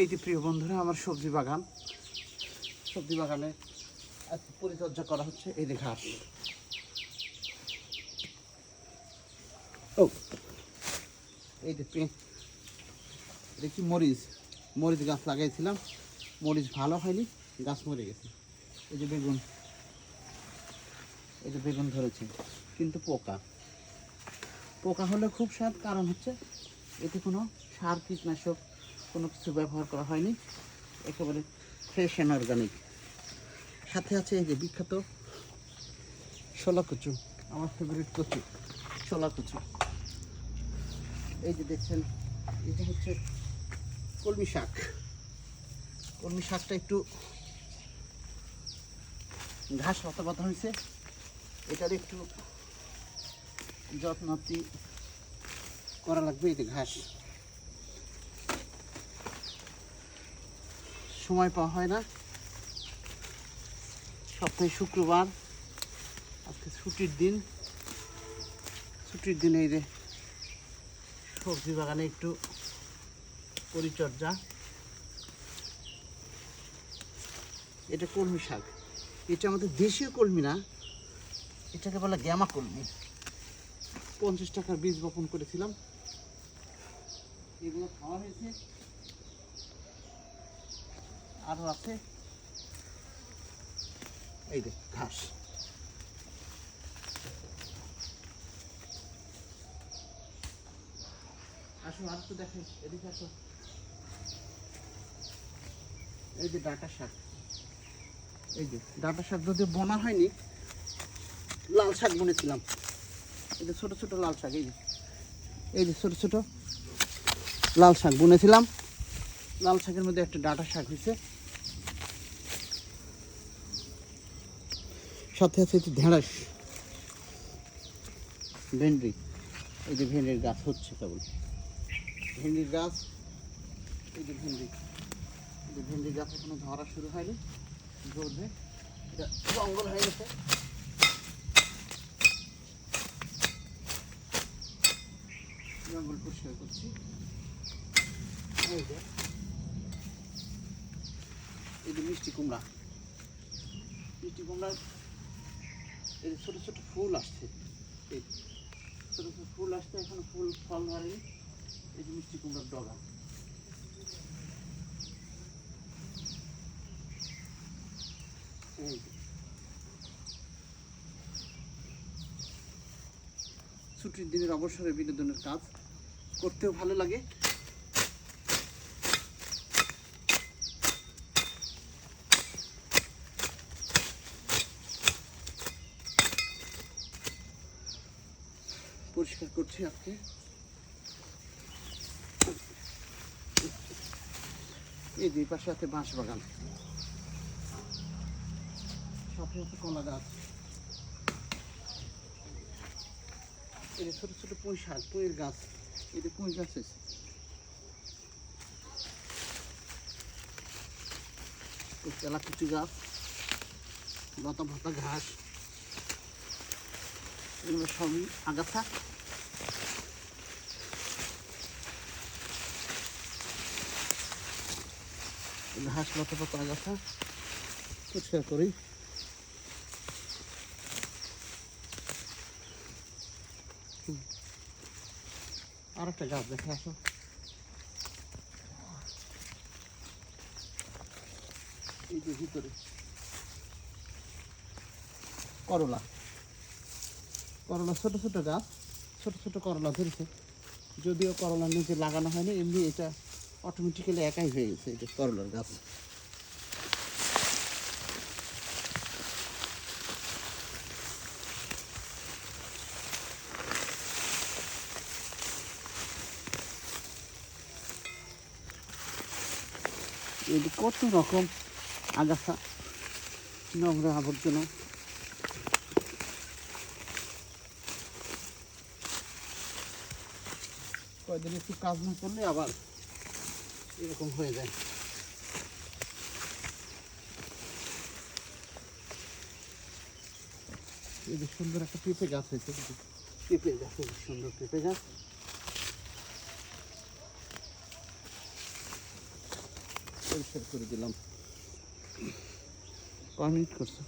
এই যে প্রিয় বন্ধুরা, আমার সবজি বাগানে পরিচর্যা করা হচ্ছে। এই যে ঘাস, এই যে দেখি মরিচ গাছ লাগাইছিলাম, মরিচ ভালো হয়নি, গাছ মরে গেছে। এই যে বেগুন ধরেছে, কিন্তু পোকা হলে খুব স্বাদ, কারণ হচ্ছে এতে কোনো সার কীটনাশক কোনো কিছু ব্যবহার করা হয়নি, একেবারে ফ্রেশ অ্যান্ড অর্গানিক। সাথে আছে এই যে বিখ্যাত শোলা কচু, আমার ফেভারিট কচু, শোলা কচু। এই যে দেখছেন, এটা হচ্ছে কলমি শাকটা একটু ঘাস পাতা হয়েছে, এটার একটু যত্নতি করা লাগবে। এই যে ঘাস সময় পাওয়া হয় না, সপ্তাহে শুক্রবার, আজকে ছুটির দিন এই যে সবজি বাগানে একটু পরিচর্যা। এটা কলমি শাক, এটা আমাদের দেশীয় কলমি না, এটাকে বলে গ্যামা কলমি। 50 টাকার বীজ বপন করেছিলাম, এগুলো খাওয়া হয়েছে, আরও আছে। এই যে ঘাস, আসো আর তো দেখেন, এদিকে আসো। এই যে ডাঁটা শাক, যদি বোনা হয়নি, লাল শাক বুনেছিলাম। এই যে ছোট ছোট লাল শাক, এই যে ছোট ছোট লাল শাক বুনেছিলাম। লাল শাকের মধ্যে একটা ডাঁটা শাক হয়েছে, সাথে আছে ঢেঁড়স, ভেন্ডি। এই যে ভেন্ডির গাছ হচ্ছে কেবল, ভেন্ডির গাছ। এই যে ভেন্ডির গাছ এখনো ধরা শুরু হয়নি, ধরবে, এটা জঙ্গল হয়ে গেছে। জঙ্গল পরিষ্কার করছি। এই যে মিষ্টি কুমড়ার এই যে ছোট ছোট ফুল আসছে, এই ছোট ছোট ফুল আসছে, এখনো ফল ধরেনি। এই যে মিষ্টি কুমড়ার ডগা, এই ছুটির দিনের অবসরে বিনোদনের কাজ করতেও ভালো লাগে। পরিষ্কার করছি আজকে। এই দুই পাশে আছে বাঁশ বাগান, সাথে আছে কলা গাছ। এই যে ছোট ছোট পুঁইয়ের গাছ, এই যে পুঁই গাছ আছে, তেলাকুচি গাছ, লতা পাতা ঘাস, এগুলো সবই আগাছা। ঘাস, লতা পাতা, আগাছা পরিষ্কার করি। আর একটা গাছ দেখে আসো, এই যে ভিতরে করলা, ছোট ছোট গাছ, ছোট ছোট করলা ধরেছে। যদিও করলা নিচে লাগানো হয়নি, এমনি এটা অটোমেটিক্যালি একাই হয়ে গেছে। এই যে করলার গাছ, এই যে কত রকম আগাছা, নোংরা আবর্জনা। কয়েকদিন একটু কাজ না করলে আবার এরকম হয়ে যায়। এই যে সুন্দর একটা পেঁপে গাছ হয়েছে, সুন্দর পেঁপে গাছ। পরিষ্কার করে দিলাম। কয় মিনিট করছো?